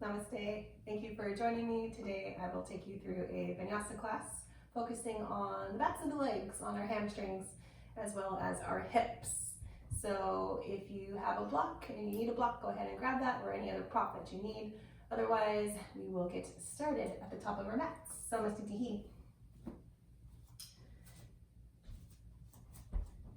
Namaste. Thank you for joining me. Today I will take you through a Vinyasa class focusing on the backs of the legs, on our hamstrings, as well as our hips. So if you have a block and you need a block, go ahead and grab that, or any other prop that you need. Otherwise, we will get started at the top of our mats. Samastitihi.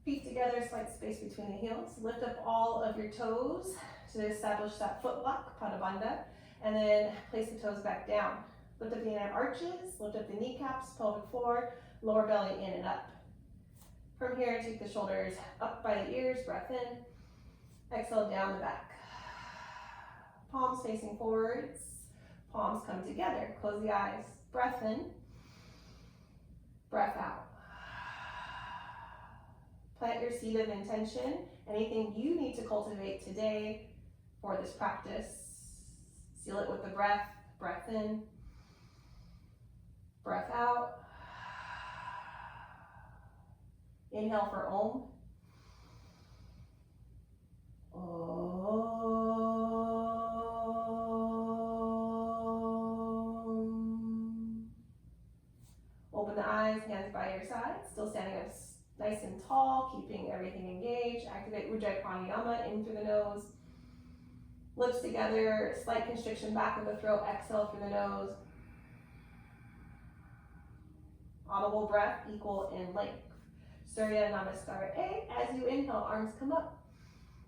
Feet together, slight space between the heels. Lift up all of your toes to establish that foot block, Padabandha, and then place the toes back down. Lift up the inner arches, lift up the kneecaps, pelvic floor, lower belly in and up. From here, take the shoulders up by the ears, breath in. Exhale down the back. Palms facing forwards, palms come together. Close the eyes, breath in, breath out. Plant your seed of intention, anything you need to cultivate today for this practice. Seal it with the breath, breath in, breath out. Inhale for Om. Om. Open the eyes, hands by your side, still standing up nice and tall, keeping everything engaged. Activate Ujjayi Pranayama in through the nose. Lips together, slight constriction back of the throat. Exhale through the nose. Audible breath equal in length. Surya Namaskar A. As you inhale, arms come up.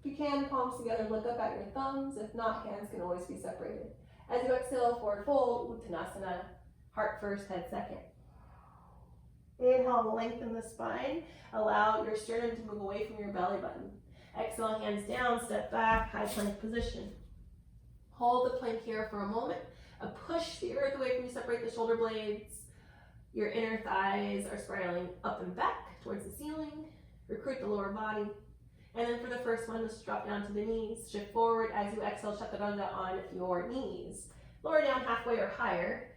If you can, palms together, look up at your thumbs. If not, hands can always be separated. As you exhale, forward fold, Uttanasana. Heart first, head second. Inhale, lengthen the spine. Allow your sternum to move away from your belly button. Exhale, hands down, step back, high plank position. Hold the plank here for a moment. Push the earth away from you, separate the shoulder blades. Your inner thighs are spiraling up and back towards the ceiling. Recruit the lower body. And then for the first one, let's drop down to the knees. Shift forward as you exhale, chaturanga on your knees. Lower down halfway or higher.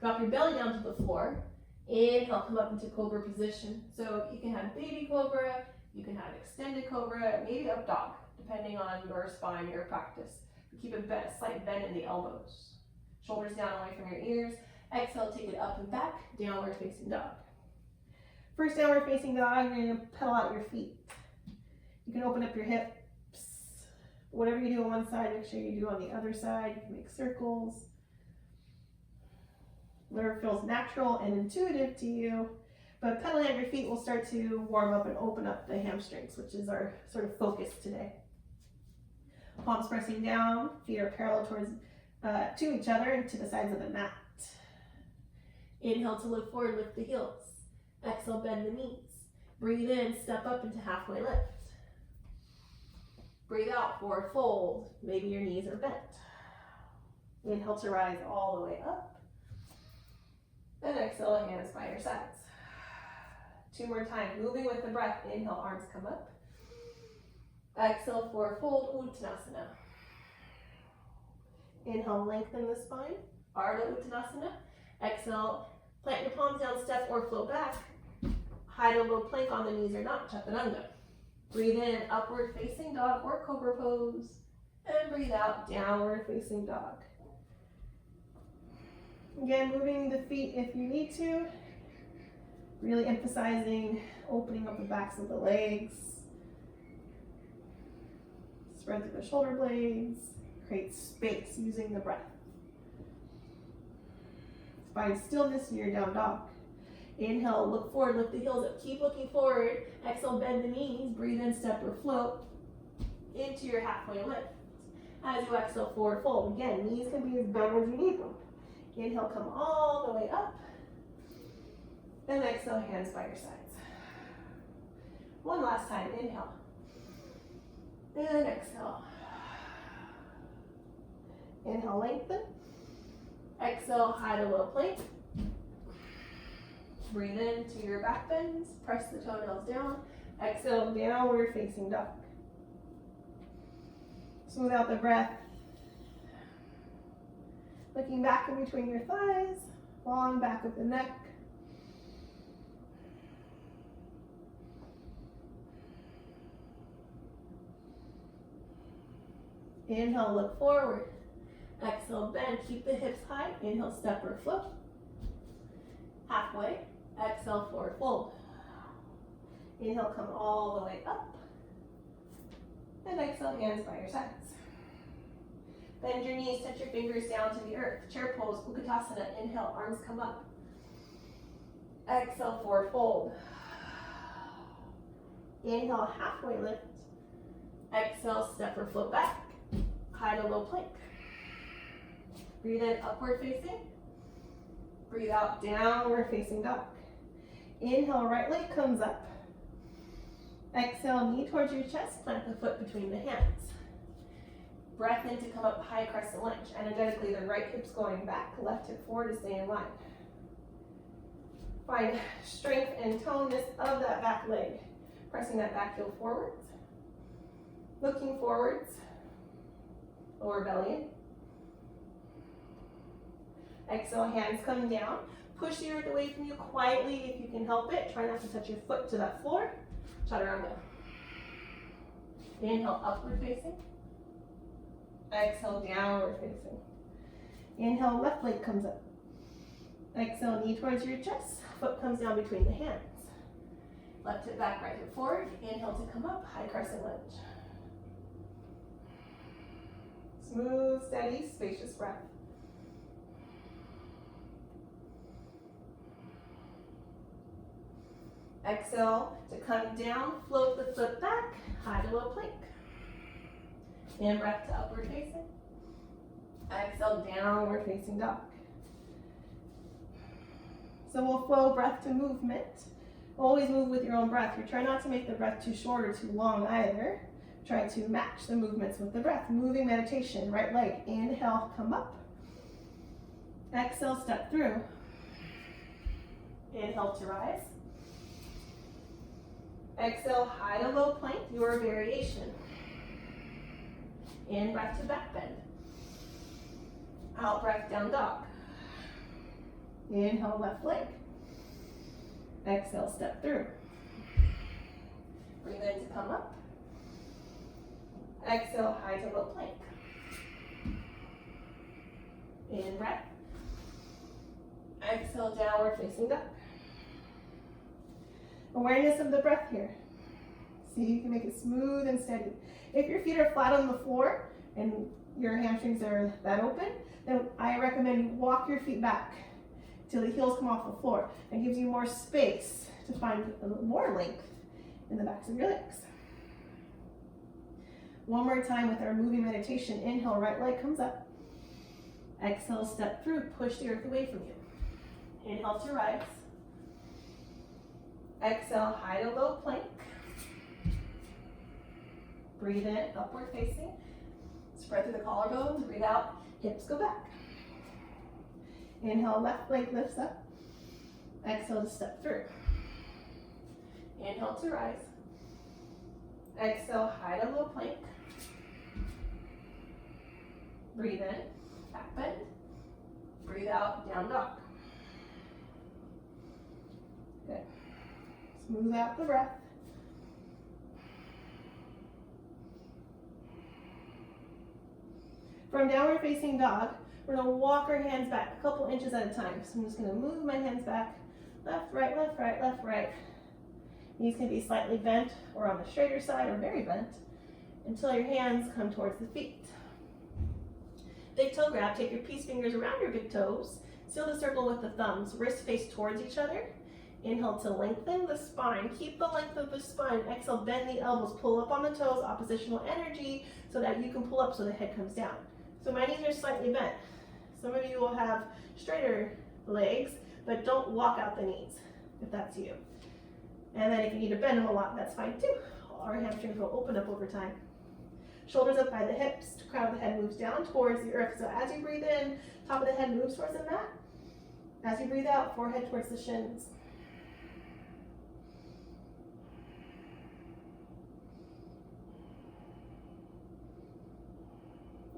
Drop your belly down to the floor. Inhale, come up into cobra position. So you can have baby cobra, you can have extended cobra, maybe up dog, depending on your spine, your practice. Keep a slight bend in the elbows. Shoulders down away from your ears. Exhale, take it up and back, downward facing dog. First downward facing dog, you're going to pedal out your feet. You can open up your hips. Whatever you do on one side, make sure you do on the other side. You can make circles. Whatever feels natural and intuitive to you. But pedaling out your feet will start to warm up and open up the hamstrings, which is our sort of focus today. Palms pressing down, feet are parallel towards to each other and to the sides of the mat. Inhale to look forward, lift the heels. Exhale, bend the knees. Breathe in, step up into halfway lift. Breathe out, forward fold. Maybe your knees are bent. Inhale to rise all the way up. And exhale, hands by your sides. Two more times, moving with the breath. Inhale, arms come up. Exhale, forward fold, Uttanasana. Inhale, lengthen the spine, Ardha Uttanasana. Exhale, plant your palms down, step or float back. Hide a little plank on the knees or not, chaturanga. Breathe in, upward facing dog or cobra pose. And breathe out, downward facing dog. Again, moving the feet if you need to. Really emphasizing opening up the backs of the legs. Spread through the shoulder blades. Create space using the breath. Find stillness in your down dog. Inhale, look forward, lift the heels up. Keep looking forward. Exhale, bend the knees. Breathe in, step or float into your halfway lift. As you exhale, forward fold. Again, knees can be as bent as you need them. Inhale, come all the way up. And exhale, hands by your sides. One last time, inhale. And exhale. Inhale, lengthen. Exhale, hide a little plank. Breathe into your back bends. Press the toenails down. Exhale, downward facing dog. Smooth out the breath. Looking back in between your thighs, long back of the neck. Inhale, look forward. Exhale, bend, keep the hips high. Inhale, step or float. Halfway. Exhale, forward fold. Inhale, come all the way up. And exhale, hands by your sides. Bend your knees, touch your fingers down to the earth. Chair pose, Utkatasana. Inhale, arms come up. Exhale, forward fold. Inhale, halfway lift. Exhale, step or float back. High to low plank. Breathe in, upward facing. Breathe out, downward facing dog. Inhale, right leg comes up. Exhale, knee towards your chest, plant the foot between the hands. Breath in to come up, high crescent lunge. Energetically, the right hip's going back, left hip forward to stay in line. Find strength and toneness of that back leg. Pressing that back heel forwards. Looking forwards. Lower belly in. Exhale, hands come down. Push the earth away from you quietly if you can help it. Try not to touch your foot to that floor. Chaturanga. Inhale, upward facing. Exhale, downward facing. Inhale, left leg comes up. Exhale, knee towards your chest. Foot comes down between the hands. Left hip back, right hip forward. Inhale to come up, high crescent lunge. Smooth, steady, spacious breath. Exhale to come down, float the foot back, high to low plank. In breath to upward facing. Exhale, downward facing dog. So we'll flow breath to movement. Always move with your own breath. You try not to make the breath too short or too long either. Try to match the movements with the breath. Moving meditation, right leg. Inhale, come up. Exhale, step through. Inhale to rise. Exhale, high to low plank, your variation. In breath to back bend. Out breath, down dog. Inhale, left leg. Exhale, step through. Breathe in to come up. Exhale, high to low plank. In breath. Exhale, downward facing dog. Awareness of the breath here. See, you can make it smooth and steady. If your feet are flat on the floor and your hamstrings are that open, then I recommend you walk your feet back till the heels come off the floor. That gives you more space to find a little more length in the backs of your legs. One more time with our moving meditation. Inhale, right leg comes up. Exhale, step through, push the earth away from you. Inhale to rise. Exhale, high to low plank. Breathe in, upward facing. Spread through the collarbones. Breathe out, hips go back. Inhale, left leg lifts up. Exhale to step through. Inhale to rise. Exhale, high to low plank. Breathe in, back bend. Breathe out, down dog. Good. Smooth out the breath. From downward facing dog, we're going to walk our hands back a couple inches at a time. So I'm just going to move my hands back, left, right, left, right, left, right. Knees can be slightly bent or on the straighter side or very bent until your hands come towards the feet. Big toe grab, take your peace fingers around your big toes. Seal the circle with the thumbs, wrists face towards each other. Inhale to lengthen the spine. Keep the length of the spine. Exhale, bend the elbows. Pull up on the toes, oppositional energy, so that you can pull up so the head comes down. So my knees are slightly bent. Some of you will have straighter legs, but don't walk out the knees if that's you. And then if you need to bend them a lot, that's fine too. Our hamstrings will open up over time. Shoulders up by the hips. Crown of the head moves down towards the earth. So as you breathe in, top of the head moves towards the mat. As you breathe out, forehead towards the shins.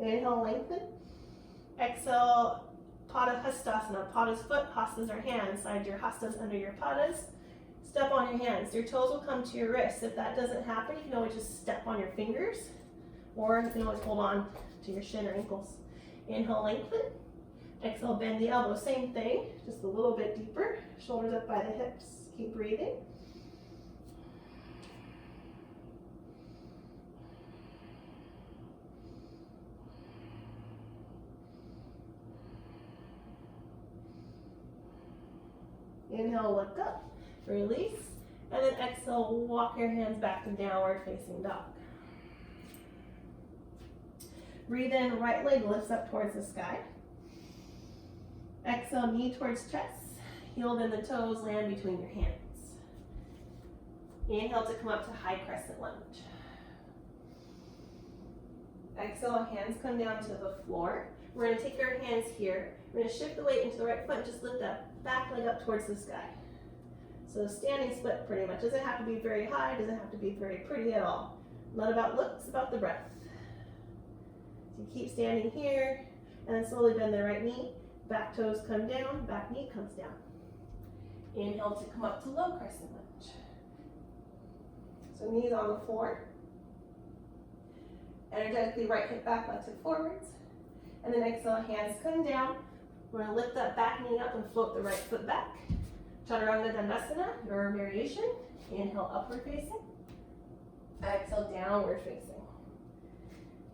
Inhale, lengthen. Exhale, Pada Hastasana. Pada's foot, Hastas are hands. Slide your Hastas under your Padas. Step on your hands. Your toes will come to your wrists. If that doesn't happen, you can always just step on your fingers, or you can always hold on to your shin or ankles. Inhale, lengthen. Exhale, bend the elbow. Same thing, just a little bit deeper. Shoulders up by the hips. Keep breathing. Inhale, look up, release, and then exhale, walk your hands back to downward facing dog. Breathe in, right leg lifts up towards the sky. Exhale, knee towards chest, heel in the toes, land between your hands. Inhale to come up to high crescent lunge. Exhale, hands come down to the floor. We're going to take our hands here. We're going to shift the weight into the right foot and just lift that back leg up towards the sky. So standing split pretty much. Doesn't have to be very high, doesn't have to be very pretty at all. Not about looks, about the breath. So you keep standing here and then slowly bend the right knee. Back toes come down, back knee comes down. Inhale to come up to low crescent lunge. So knees on the floor. Energetically right hip back, left hip forwards. And then exhale, hands come down. We're going to lift that back knee up and float the right foot back. Chaturanga Dandasana, your variation. Inhale, upward facing. Exhale, downward facing.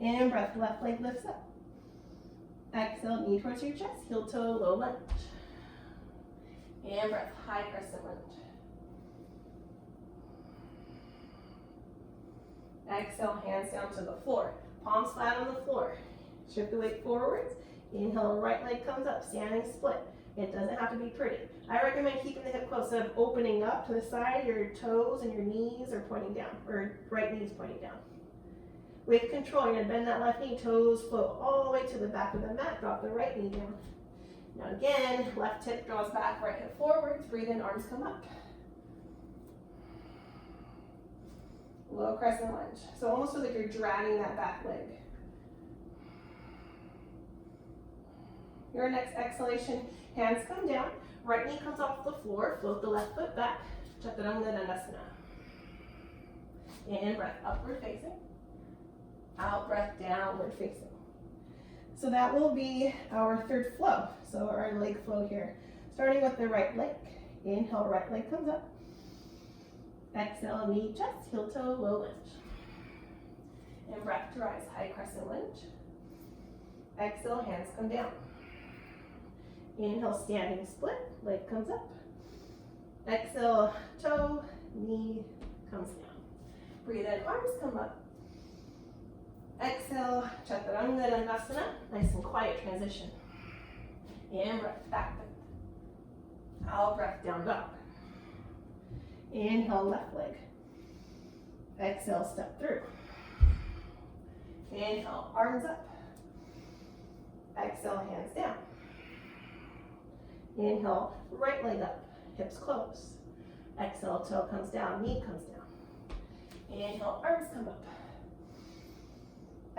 And breath, left leg lifts up. Exhale, knee towards your chest, heel toe, low lunge. And breath, high crescent lunge. Exhale, hands down to the floor. Palms flat on the floor. Shift the weight forwards. Inhale, right leg comes up, standing split. It doesn't have to be pretty. I recommend keeping the hip close instead of opening up to the side. Your toes and your knees are pointing down, or right knee's pointing down. With control, you're gonna bend that left knee, toes float all the way to the back of the mat, drop the right knee down. Now again, left hip draws back, right hip forwards, breathe in, arms come up. Low crescent lunge. So almost feels like you're dragging that back leg. Your next exhalation, hands come down, right knee comes off the floor, float the left foot back, Chaturanga Dandasana. In breath, upward facing. Out breath, downward facing. So that will be our third flow. So our leg flow here. Starting with the right leg. Inhale, right leg comes up. Exhale, knee, chest, heel toe, low lunge. And breath to rise, high crescent lunge. Exhale, hands come down. Inhale, standing split, leg comes up. Exhale, toe, knee comes down. Breathe in, arms come up. Exhale, Chaturanga Dandasana, nice and quiet transition. In breath, back bend. Out breath, down dog. Inhale, left leg. Exhale, step through. Inhale, arms up. Exhale, hands down. Inhale, right leg up, hips close. Exhale, toe comes down, knee comes down. Inhale, arms come up.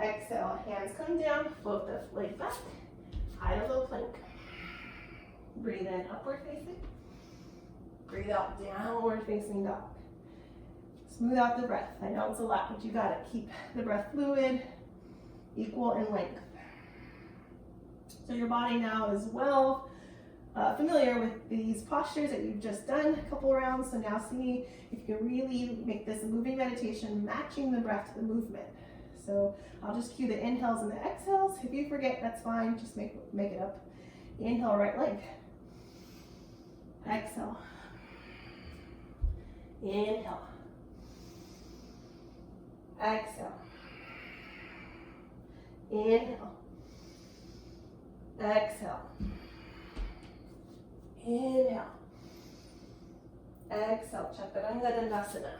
Exhale, hands come down, float the leg back, high to low plank. Breathe in, upward facing. Breathe out, downward facing dog. Smooth out the breath. I know it's a lot, but you got it. Keep the breath fluid, equal in length. So your body now is well familiar with these postures that you've just done a couple rounds. So now see if you can really make this a moving meditation, matching the breath to the movement. So I'll just cue the inhales and the exhales. If you forget, that's fine. Just make it up. Inhale, right leg. Exhale. Inhale. Exhale. Inhale. Exhale. Inhale. Exhale. Chaturanga Dandasana.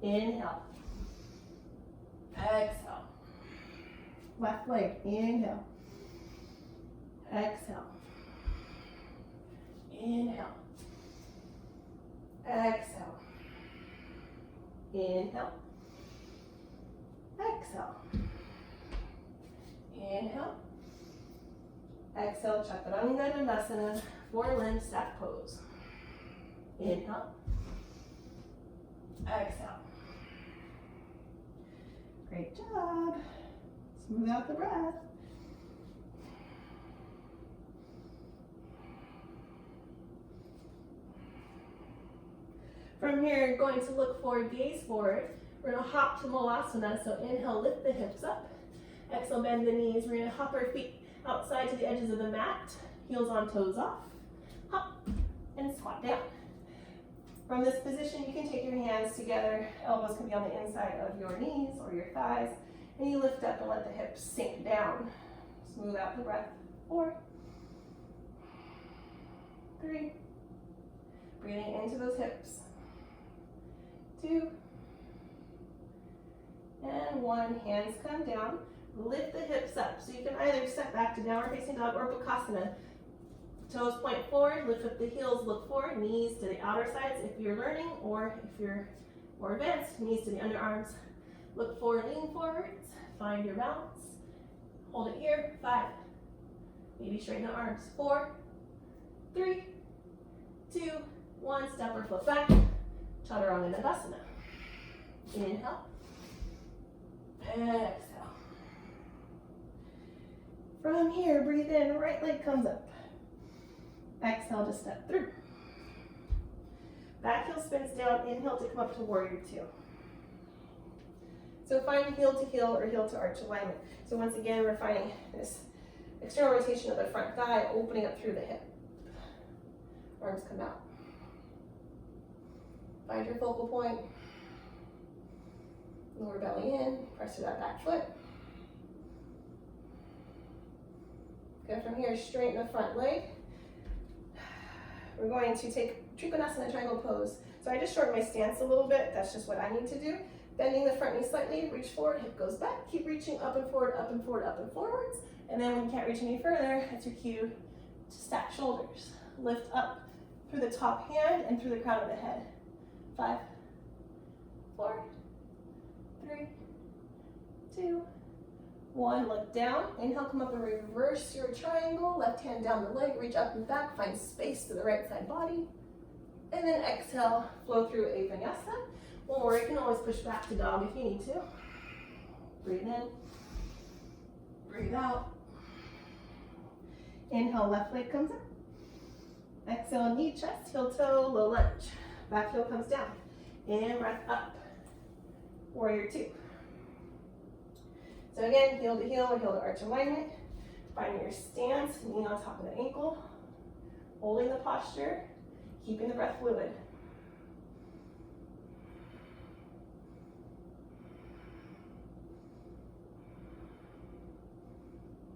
Inhale. Exhale. Left leg. Inhale. Exhale. Inhale. Exhale. Inhale. Exhale. Inhale. Exhale, Chaturanga Dandasana, 4-limb stack pose. Inhale. Exhale. Great job. Smooth out the breath. From here, you're going to look forward, gaze forward. We're going to hop to Molasana, so inhale, lift the hips up. Exhale, bend the knees. We're going to hop our feet outside to the edges of the mat, heels on, toes off. Hop and squat down. From this position, you can take your hands together. Elbows can be on the inside of your knees or your thighs. And you lift up and let the hips sink down. Smooth out the breath. 4, 3. Breathing into those hips. 2. And 1. Hands come down. Lift the hips up. So you can either step back to downward facing dog or Bakasana. Toes point forward, lift up the heels, look forward, knees to the outer sides if you're learning, or if you're more advanced, knees to the underarms. Look forward, lean forwards, find your balance. Hold it here, 5. Maybe straighten the arms, 4, 3, 2, 1. Step or flip back, Chaturanga Dandasana. Inhale, exhale. From here, breathe in, right leg comes up. Exhale to step through. Back heel spins down, inhale to come up to warrior 2. So find heel to heel or heel to arch alignment. So once again, we're finding this external rotation of the front thigh, opening up through the hip. Arms come out. Find your focal point. Lower belly in, press through that back foot. Go from here, straighten the front leg. We're going to take Trikonasana triangle pose. So I just shortened my stance a little bit. That's just what I need to do. Bending the front knee slightly, reach forward, hip goes back. Keep reaching up and forward, up and forward, up and forwards. And then when you can't reach any further, that's your cue to stack shoulders. Lift up through the top hand and through the crown of the head. 5, 4, 3, 2, 1. Look down. Inhale, come up and reverse your triangle. Left hand down the leg, reach up and back. Find space to the right side body. And then exhale, flow through a vinyasa. Or you can always push back to dog if you need to. Breathe in. Breathe out. Inhale, left leg comes up. Exhale, knee, chest, heel, toe, low lunge. Back heel comes down. In, breath up. Warrior 2. So again, heel to heel or heel to arch alignment. Finding your stance, knee on top of the ankle. Holding the posture, keeping the breath fluid.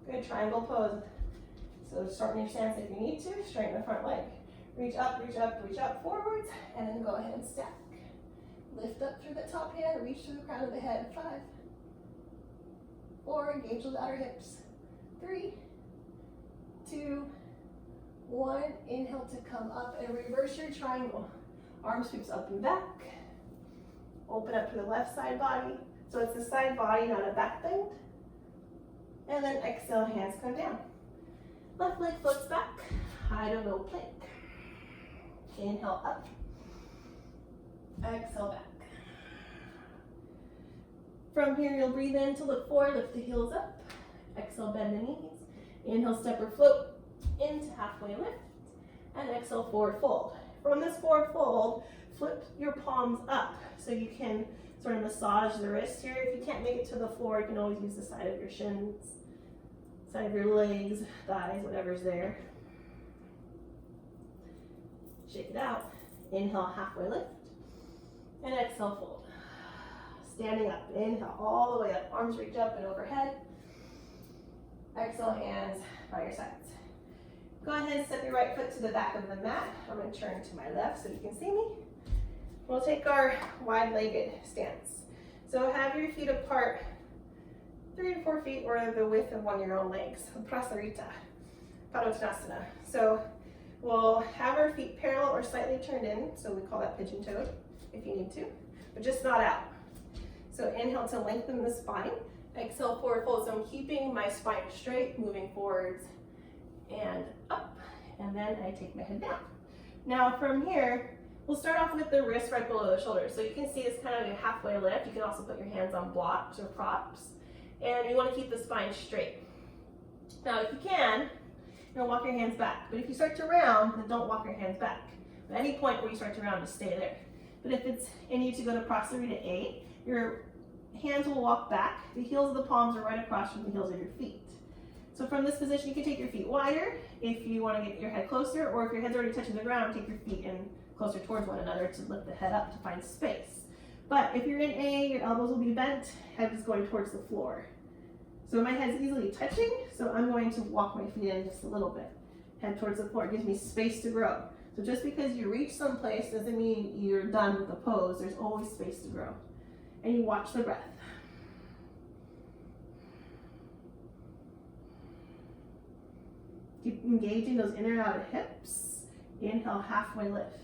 Good, triangle pose. So shorten your stance if you need to, straighten the front leg. Reach up, reach up, reach up forwards, and then go ahead and stack. Lift up through the top hand, reach through the crown of the head. 5, 4, engage those outer hips. 3, 2, 1. Inhale to come up and reverse your triangle. Arm sweeps up and back. Open up to the left side body. So it's the side body, not a back bend. And then exhale, hands come down. Left leg floats back, high to low plank. Inhale up. Exhale back. From here, you'll breathe in to look forward, lift the heels up. Exhale, bend the knees. Inhale, step or float into halfway lift. And exhale, forward fold. From this forward fold, flip your palms up so you can sort of massage the wrist here. If you can't make it to the floor, you can always use the side of your shins, side of your legs, thighs, whatever's there. Shake it out. Inhale, halfway lift. And exhale, fold. Standing up. Inhale all the way up. Arms reach up and overhead. Exhale, hands by your sides. Go ahead and step your right foot to the back of the mat. I'm going to turn to my left so you can see me. We'll take our wide-legged stance. So have your feet apart 3 to 4 feet or the width of one of your own legs. Prasarita, Padottanasana. So we'll have our feet parallel or slightly turned in, so we call that pigeon-toed if you need to, but just not out. So inhale to lengthen the spine. Exhale, forward fold. So I'm keeping my spine straight, moving forwards and up, and then I take my head down. Now from here, we'll start off with the wrist right below the shoulder. So you can see it's kind of a halfway lift. You can also put your hands on blocks or props. And you want to keep the spine straight. Now, if you can, walk your hands back. But if you start to round, then don't walk your hands back. At any point where you start to round, just stay there. But if it's in you to go to proximity to A, your hands will walk back. The heels of the palms are right across from the heels of your feet. So from this position, you can take your feet wider if you want to get your head closer, or if your head's already touching the ground, take your feet in closer towards one another to lift the head up to find space. But if you're in A, your elbows will be bent, head is going towards the floor. So my head's easily touching, so I'm going to walk my feet in just a little bit. Head towards the floor, it gives me space to grow. So just because you reach someplace doesn't mean you're done with the pose. There's always space to grow. And you watch the breath. Keep engaging those inner and outer hips. Inhale, halfway lift.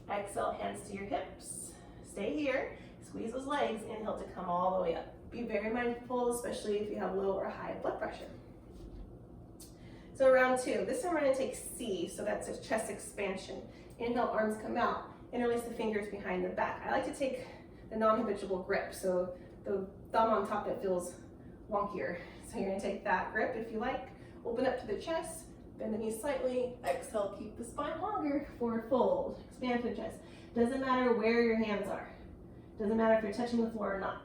Exhale, hands to your hips. Stay here. Squeeze those legs. Inhale to come all the way up. Be very mindful, especially if you have low or high blood pressure. So round two. This time we're going to take C, so that's a chest expansion. Inhale, arms come out. Interlace the fingers behind the back. I like to take the non-habitual grip, so the thumb on top that feels wonkier. So you're going to take that grip if you like. Open up to the chest, bend the knees slightly. Exhale, keep the spine longer. Forward fold, expand to the chest. Doesn't matter where your hands are. Doesn't matter if you're touching the floor or not.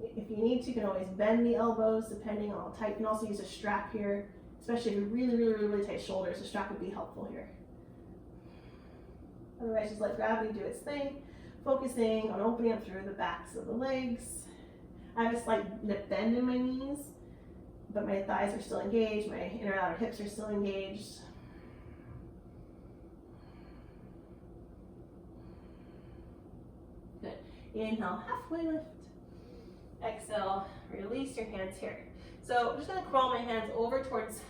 If you need to, you can always bend the elbows depending on how tight. You can also use a strap here, especially if you have really tight shoulders. A strap would be helpful here. Otherwise, just let gravity do its thing, focusing on opening up through the backs of the legs. I have a slight nip bend in my knees, but my thighs are still engaged, my inner and outer hips are still engaged. Good. Inhale, halfway lift. Exhale, release your hands here. So I'm just going to crawl my hands over towards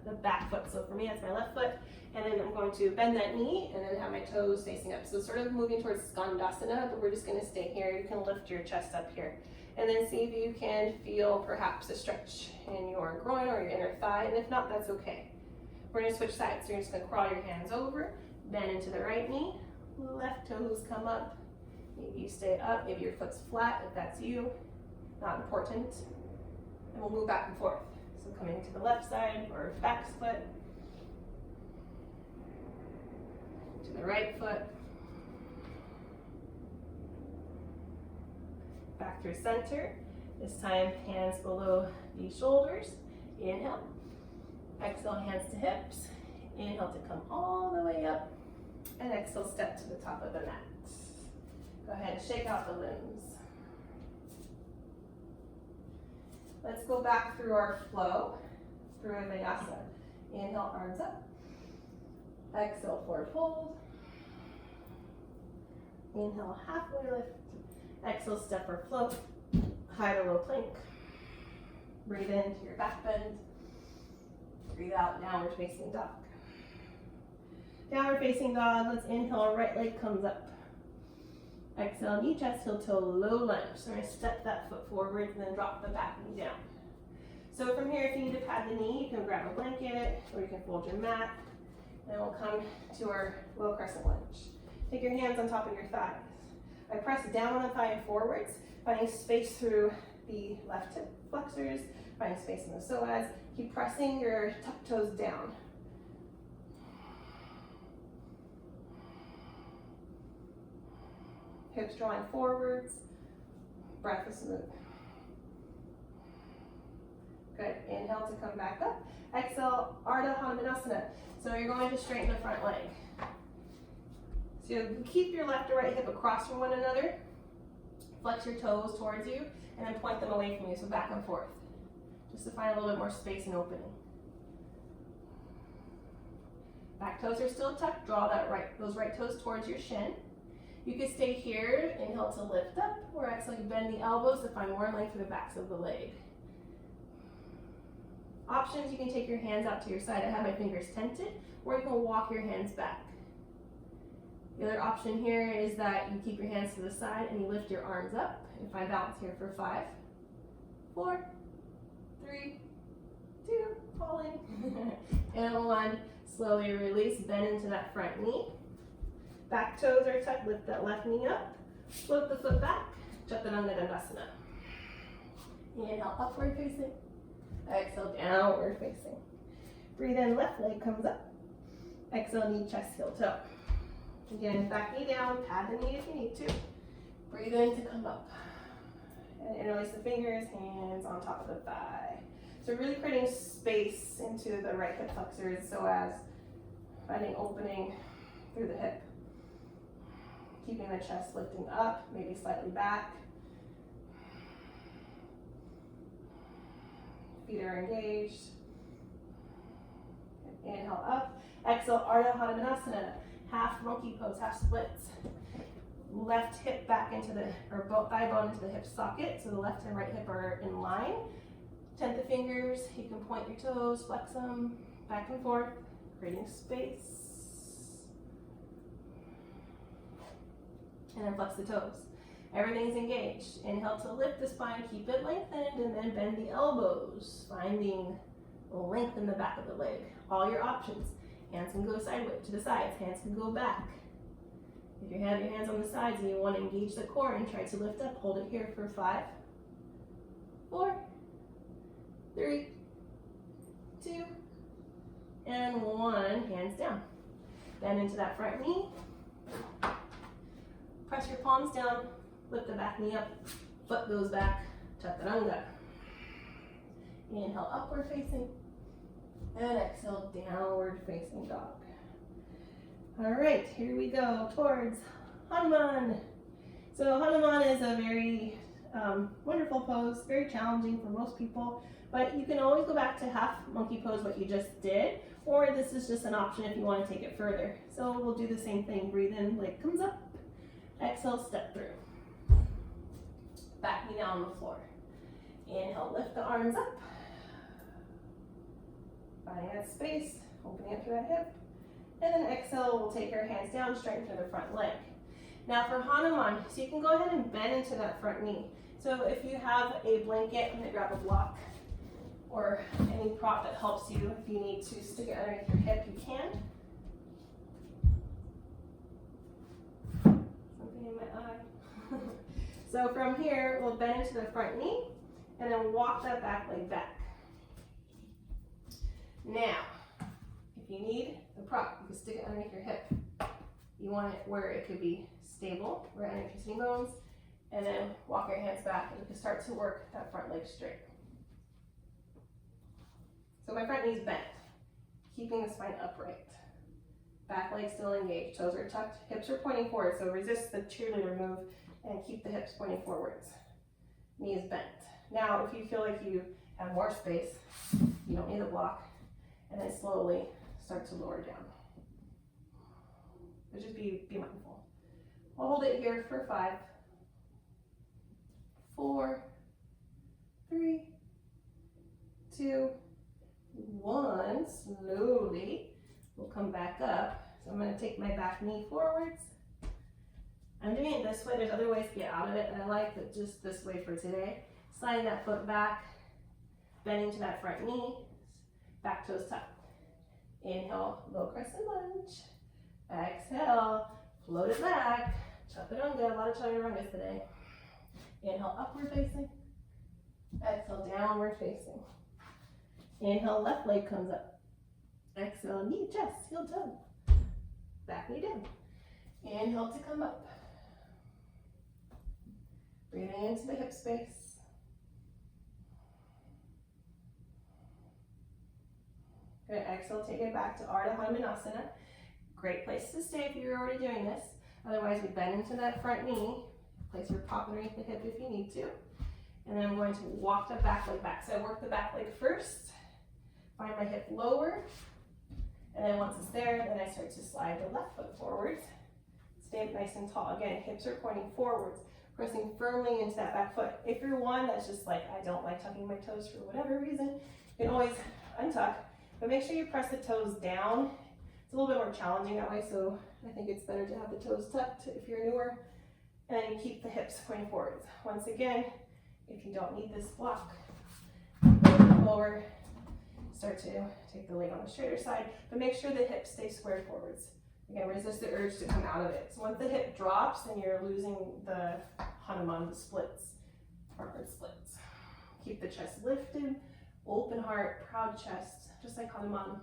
the back foot. So for me, that's my left foot. And then I'm going to bend that knee and then have my toes facing up. So sort of moving towards Skandasana, but we're just going to stay here. You can lift your chest up here. And then see if you can feel perhaps a stretch in your groin or your inner thigh. And if not, that's okay. We're going to switch sides. So you're just going to crawl your hands over, bend into the right knee. Left toes come up. Maybe you stay up. Maybe your foot's flat if that's you. Not important. And we'll move back and forth. So coming to the left side or back foot. To the right foot. Back through center. This time, hands below the shoulders. Inhale. Exhale, hands to hips. Inhale to come all the way up. And exhale, step to the top of the mat. Go ahead and shake out the limbs. Let's go back through our flow, through a Vinyasa. Inhale, arms up. Exhale, forward fold. Inhale, halfway lift. Exhale, step or float. High to low plank. Breathe into your back bend. Breathe out, downward facing dog. Downward facing dog, let's inhale, right leg comes up. Exhale, knee, chest, heel, toe, low lunge. So we're going to step that foot forward and then drop the back knee down. So from here, if you need to pad the knee, you can grab a blanket or you can fold your mat. And we'll come to our low crescent lunge. Take your hands on top of your thighs. I press down on the thigh and forwards, finding space through the left hip flexors, finding space in the psoas. Keep pressing your tuck toes down. Hips drawing forwards, breath is smooth. Good, inhale to come back up. Exhale, Ardha Hanumanasana. So you're going to straighten the front leg. So you keep your left or right hip across from one another. Flex your toes towards you and then point them away from you, so back and forth. Just to find a little bit more space and opening. Back toes are still tucked. Draw those right toes towards your shin. You can stay here, inhale to lift up, or exhale, you bend the elbows to find more length through the backs of the leg. Options, you can take your hands out to your side. I have my fingers tented, or you can walk your hands back. The other option here is that you keep your hands to the side and you lift your arms up and find balance here for 5, 4, 3, 2, falling, and 1. Slowly release, bend into that front knee. Back toes are tucked, lift that left knee up, float the foot back, Chaturanga Dandasana. Inhale, upward facing. Exhale, downward facing. Breathe in, left leg comes up. Exhale, knee, chest, heel, toe. Again, back knee down, pad the knee if you need to. Breathe in to come up. And interlace the fingers, hands on top of the thigh. So really creating space into the right hip flexors so as finding opening through the hip. Keeping the chest lifting up, maybe slightly back. Feet are engaged. Inhale up. Exhale, Ardha Hanumanasana. Half monkey pose, half splits. Left hip back into the, or both thigh bone into the hip socket. So the left and right hip are in line. Tent the fingers. You can point your toes, flex them back and forth, creating space. And then flex the toes. Everything's engaged. Inhale to lift the spine, keep it lengthened, and then bend the elbows, finding length in the back of the leg. All your options. Hands can go sideways to the sides, hands can go back. If you have your hands on the sides and you want to engage the core and try to lift up, hold it here for 5, 4, 3, 2, and 1. Hands down. Bend into that front knee. Press your palms down, lift the back knee up, foot goes back, chaturanga. Inhale, upward facing, and exhale, downward facing dog. All right, here we go towards Hanuman. So Hanuman is a very wonderful pose, very challenging for most people, but you can always go back to half monkey pose, what you just did, or this is just an option if you want to take it further. So we'll do the same thing. Breathe in, leg comes up. Exhale, step through. Back knee down on the floor. Inhale, lift the arms up. Finding that space, opening up through that hip. And then exhale, we'll take our hands down, straighten through the front leg. Now for Hanuman, so you can go ahead and bend into that front knee. So if you have a blanket, I'm gonna grab a block or any prop that helps you. If you need to stick it underneath your hip, you can. Something in my eye. So from here, we'll bend into the front knee and then walk that back leg back. Now, if you need the prop, you can stick it underneath your hip. You want it where it could be stable, right underneath your sitting bones, and then walk your hands back and you can start to work that front leg straight. So my front knee's bent, keeping the spine upright. Back leg still engaged, toes are tucked, hips are pointing forward, so resist the cheerleader move and keep the hips pointing forwards. Knee is bent. Now, if you feel like you have more space, you don't need a block, and then slowly start to lower down. But just be mindful. I'll hold it here for 5, 4, 3, 2, 1. Slowly, we'll come back up. So I'm going to take my back knee forwards. I'm doing it this way. There's other ways to get out of it, and I like it just this way for today. Sliding that foot back, bending to that front knee, back toes tucked. Inhale, low crescent lunge. Exhale, float it back. Chaturanga, a lot of chaturangas today. Inhale, upward facing. Exhale, downward facing. Inhale, left leg comes up. Exhale, knee, chest, heel, toe. Back knee down. Inhale to come up. Breathing into the hip space. Good, exhale, take it back to Ardha Hanumanasana. Great place to stay if you're already doing this. Otherwise, we bend into that front knee. Place your prop underneath the hip if you need to. And then I'm going to walk the back leg back. So I work the back leg first. Find my hip lower. And then once it's there, then I start to slide the left foot forwards. Stay up nice and tall. Again, hips are pointing forwards. Pressing firmly into that back foot. If you're one that's just like, I don't like tucking my toes for whatever reason, you can always untuck. But make sure you press the toes down. It's a little bit more challenging that way, so I think it's better to have the toes tucked if you're newer. And then keep the hips pointing forwards. Once again, if you don't need this block, lower, start to take the leg on the straighter side, but make sure the hips stay squared forwards. Again, resist the urge to come out of it. So once the hip drops, then you're losing the Hanuman, the splits, forward splits. Keep the chest lifted, open heart, proud chest, just like Hanuman.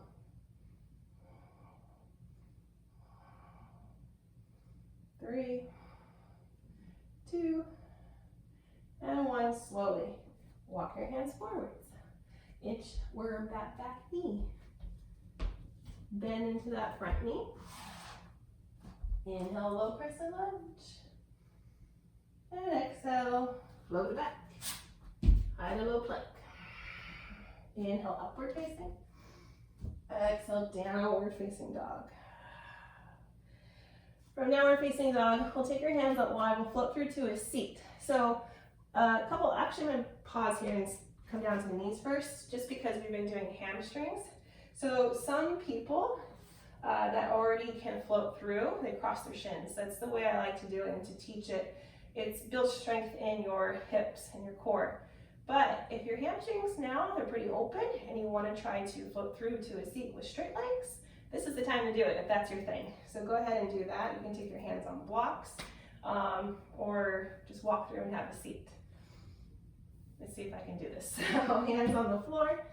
3, 2, and 1. Slowly walk your hands forwards. Inchworm that back knee. Bend into that front knee. Inhale, low crescent lunge. And exhale, float it back. High to low plank. Inhale, upward facing. Exhale, downward facing dog. From downward facing dog, we'll take your hands up wide. We'll float through to a seat. So actually I'm going to pause here and come down to the knees first, just because we've been doing hamstrings. So some people that already can float through, they cross their shins. That's the way I like to do it and to teach it. It builds strength in your hips and your core. But if your hamstrings now, they're pretty open and you want to try to float through to a seat with straight legs, this is the time to do it if that's your thing. So go ahead and do that. You can take your hands on blocks or just walk through and have a seat. Let's see if I can do this. So hands on the floor.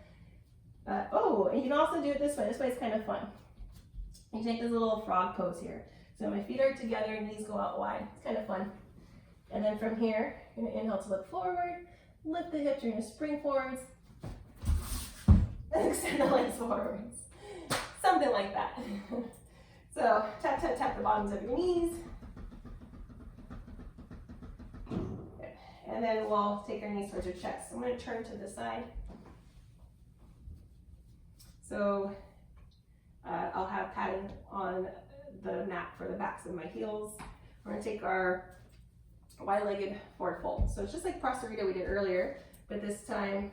And you can also do it this way. This way is kind of fun. You take this little frog pose here. So my feet are together, knees go out wide. It's kind of fun. And then from here, you're going to inhale to look forward, lift the hips, you're going to spring forwards, and extend the legs forwards. Something like that. So tap, tap, tap the bottoms of your knees. And then we'll take our knees towards your chest. I'm going to turn to the side. So I'll have padding on the mat for the backs of my heels. We're going to take our wide-legged forward fold. So it's just like Prasarita we did earlier, but this time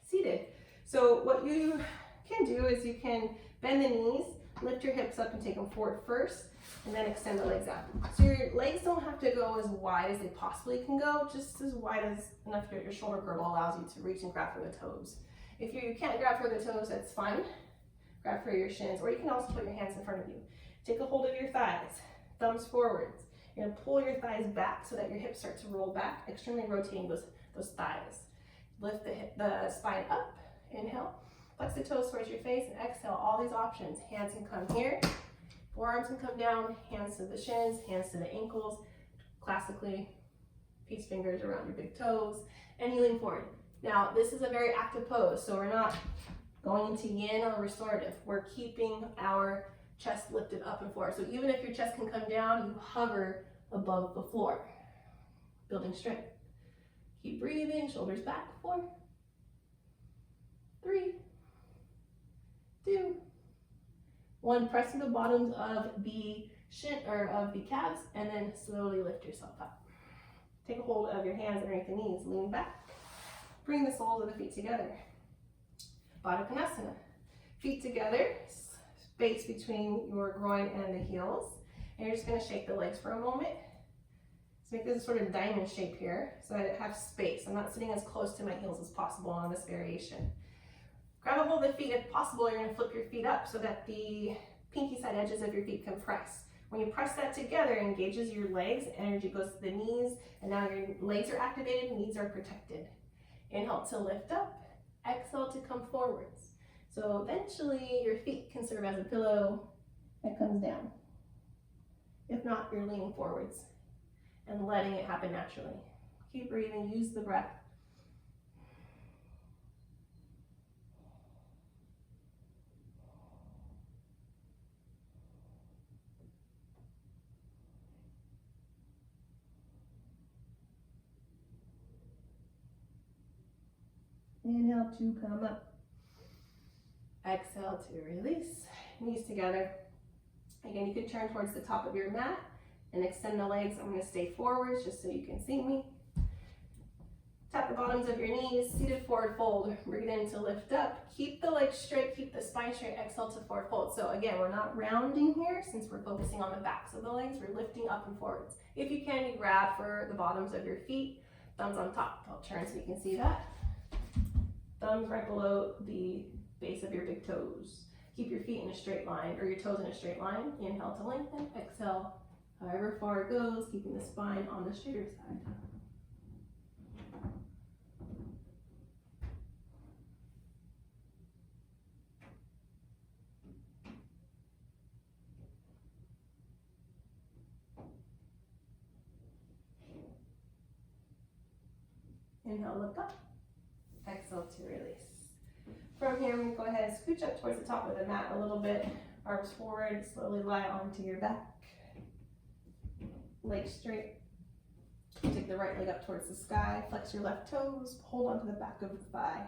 seated. So what you can do is you can bend the knees, lift your hips up and take them forward first, and then extend the legs out. So your legs don't have to go as wide as they possibly can go, just as wide as enough that your shoulder girdle allows you to reach and grab for the toes. If you can't grab for the toes, that's fine. Grab for your shins, or you can also put your hands in front of you. Take a hold of your thighs, thumbs forwards. You're gonna pull your thighs back so that your hips start to roll back, externally rotating those thighs. Lift the spine up, inhale. Flex the toes towards your face and exhale. All these options. Hands can come here, forearms can come down, hands to the shins, hands to the ankles. Classically, peace fingers around your big toes, and you lean forward. Now, this is a very active pose, so we're not going into yin or restorative. We're keeping our chest lifted up and forward. So even if your chest can come down, you hover above the floor, building strength. Keep breathing, shoulders back, 4, 3, 2, 1. Pressing the bottoms of the shin or of the calves, and then slowly lift yourself up. Take a hold of your hands underneath the knees, lean back. Bring the soles of the feet together. Baddha Konasana. Feet together, space between your groin and the heels. And you're just going to shake the legs for a moment. So make this sort of diamond shape here so I have space. I'm not sitting as close to my heels as possible on this variation. Grab a hold of the feet. If possible, you're going to flip your feet up so that the pinky side edges of your feet can press. When you press that together, it engages your legs, energy goes to the knees, and now your legs are activated, knees are protected. Inhale to lift up, exhale to come forwards. So eventually your feet can serve as a pillow that comes down. If not, you're leaning forwards and letting it happen naturally. Keep breathing, use the breath. Inhale to come up. Exhale to release. Knees together. Again, you can turn towards the top of your mat and extend the legs. I'm going to stay forwards just so you can see me. Tap the bottoms of your knees, seated forward fold. Bring it in to lift up. Keep the legs straight, keep the spine straight. Exhale to forward fold. So again, we're not rounding here since we're focusing on the backs of the legs. We're lifting up and forwards. If you can, you grab for the bottoms of your feet, thumbs on top. I'll turn so you can see that. Thumbs right below the base of your big toes. Keep your feet in a straight line, or your toes in a straight line. Inhale to lengthen, exhale, however far it goes, keeping the spine on the straighter side. Inhale, look up. Exhale to release. From here, I'm going to go ahead and scooch up towards the top of the mat a little bit. Arms forward, slowly lie onto your back. Legs straight. Take the right leg up towards the sky. Flex your left toes. Hold onto the back of the thigh.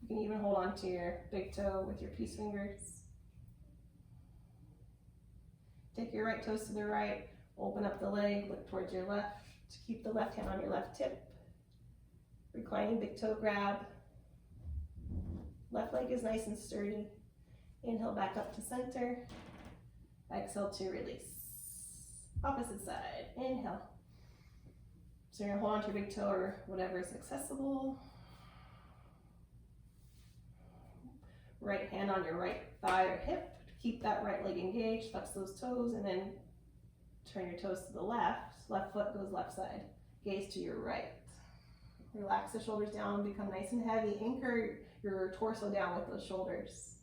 You can even hold onto your big toe with your peace fingers. Take your right toes to the right. Open up the leg. Look towards your left. Keep the left hand on your left hip. Reclining big toe grab. Left leg is nice and sturdy. Inhale back up to center. Exhale to release. Opposite side. Inhale. So you're going to hold on to your big toe or whatever is accessible. Right hand on your right thigh or hip. Keep that right leg engaged. Flex those toes and then turn your toes to the left. Left foot goes left side. Gaze to your right. Relax the shoulders down, become nice and heavy. Anchor your torso down with those shoulders.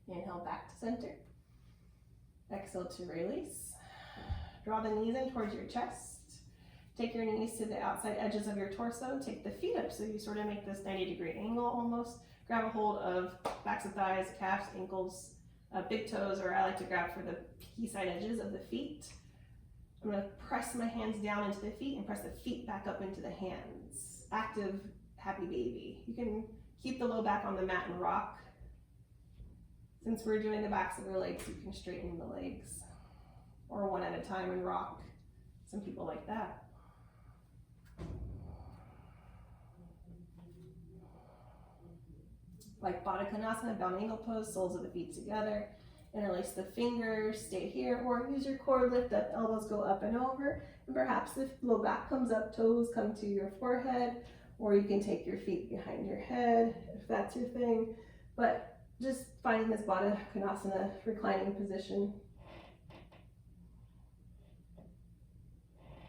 Inhale back to center. Exhale to release. Draw the knees in towards your chest. Take your knees to the outside edges of your torso. Take the feet up so you sort of make this 90-degree angle almost. Grab a hold of backs of thighs, calves, ankles, big toes, or I like to grab for the peaky side edges of the feet. I'm going to press my hands down into the feet and press the feet back up into the hands. Active, happy baby. You can keep the low back on the mat and rock. Since we're doing the backs of your legs, you can straighten the legs. Or one at a time and rock. Some people like that. Like Baddha Konasana, bound angle pose, soles of the feet together. Interlace the fingers, stay here, or use your core, lift up, elbows go up and over. And perhaps the low back comes up, toes come to your forehead, or you can take your feet behind your head if that's your thing. But just finding this Baddha Konasana reclining position.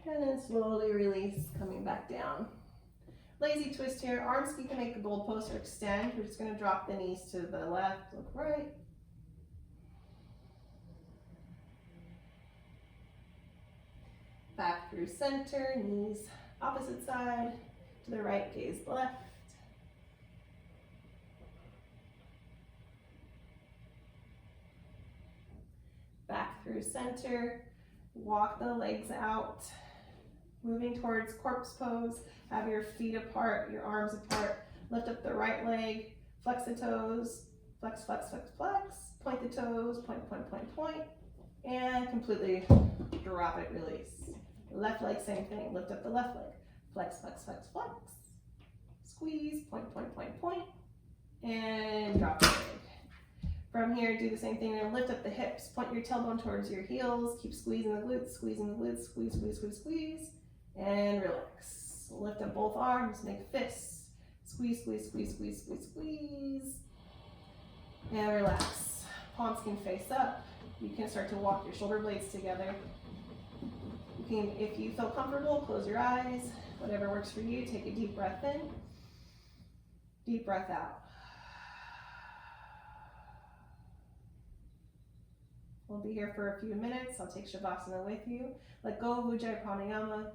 And then slowly release, coming back down. Lazy twist here. Arms, you can make a goalpost or extend. We're just going to drop the knees to the left, look right. Back through center, knees opposite side, to the right, gaze left. Back through center, walk the legs out, moving towards corpse pose. Have your feet apart, your arms apart. Lift up the right leg, flex the toes, flex, flex, flex, flex. Point the toes, point, point, point, point. And completely drop it, release. Left leg, same thing. Lift up the left leg. Flex, flex, flex, flex. Squeeze, point, point, point, point. And drop the leg. From here, do the same thing. You're gonna lift up the hips. Point your tailbone towards your heels. Keep squeezing the glutes, squeezing the glutes, squeeze, squeeze, squeeze, squeeze. And relax. Lift up both arms, make fists. Squeeze, squeeze, squeeze, squeeze, squeeze, squeeze. And relax. Palms can face up. You can start to walk your shoulder blades together. You can, if you feel comfortable, close your eyes. Whatever works for you, take a deep breath in. Deep breath out. We'll be here for a few minutes. I'll take Shavasana with you. Let go of Ujjayi Pranayama.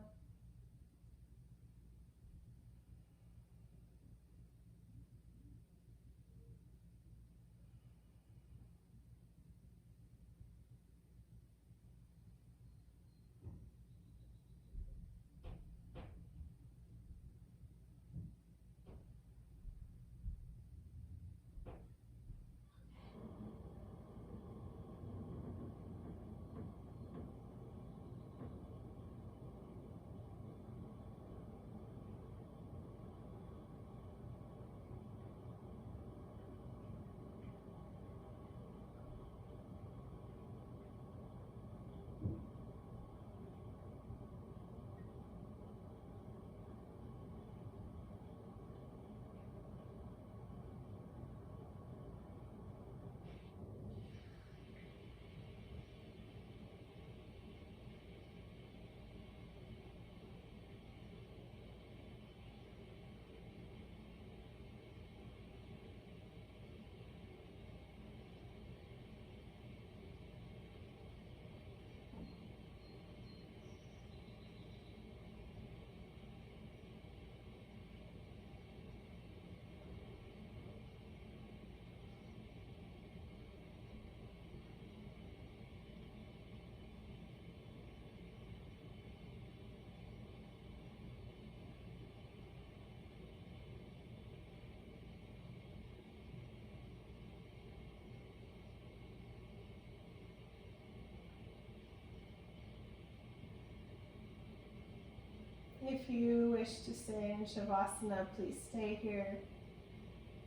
If you wish to stay in Shavasana, please stay here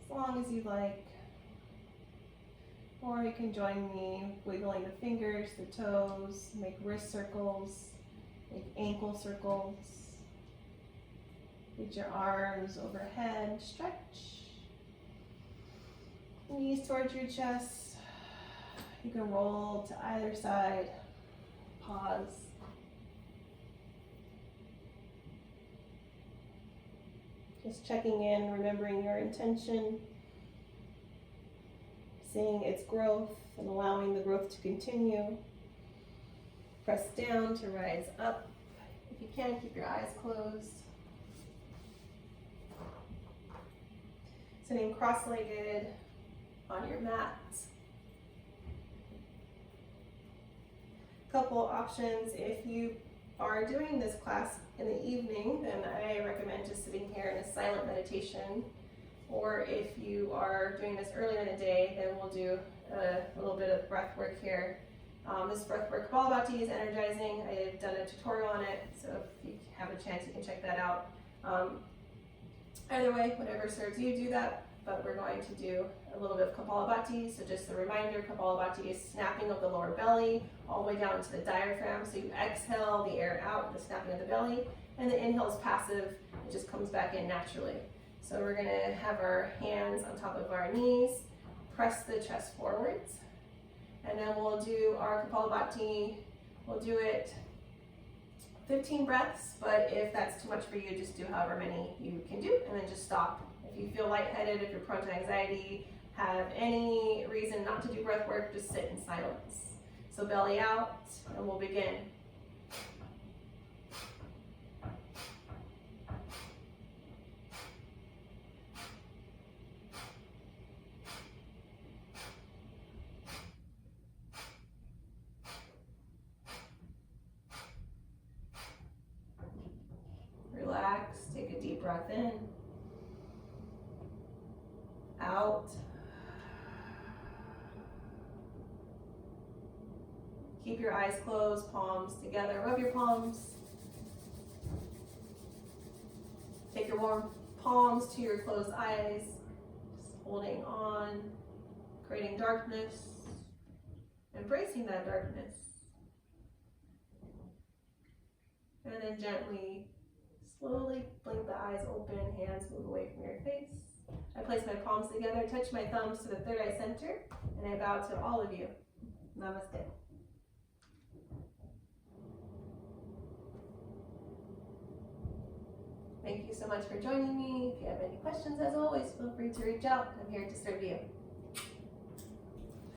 as long as you like. Or you can join me wiggling the fingers, the toes, make wrist circles, make ankle circles. Reach your arms overhead, stretch. Knees towards your chest. You can roll to either side. Pause. Just checking in, remembering your intention, seeing its growth and allowing the growth to continue. Press down to rise up. If you can, keep your eyes closed. Sitting cross-legged on your mat. Couple options. If you are doing this class in the evening, then I recommend just sitting here in a silent meditation. Or if you are doing this earlier in the day, then we'll do a little bit of breath work here. This breath work Kapalabhati is energizing. I've done a tutorial on it, so if you have a chance, you can check that out. Either way, whatever serves you, do that. But we're going to do a little bit of Kapalabhati. So just a reminder, Kapalabhati is snapping of the lower belly all the way down to the diaphragm. So you exhale the air out, the snapping of the belly, and the inhale is passive. It just comes back in naturally. So we're gonna have our hands on top of our knees, press the chest forwards, and then we'll do our Kapalabhati. We'll do it 15 breaths, but if that's too much for you, just do however many you can do, and then just stop. If you feel lightheaded, if you're prone to anxiety, have any reason not to do breath work, just sit in silence. So belly out, and we'll begin. Relax, take a deep breath in. Out. Keep your eyes closed, palms together. Rub your palms. Take your warm palms to your closed eyes. Just holding on, creating darkness, embracing that darkness. And then gently, slowly blink the eyes open, hands move away from your face. I place my palms together, touch my thumbs to the third eye center, and I bow to all of you. Namaste. Thank you so much for joining me. If you have any questions, as always, feel free to reach out. I'm here to serve you.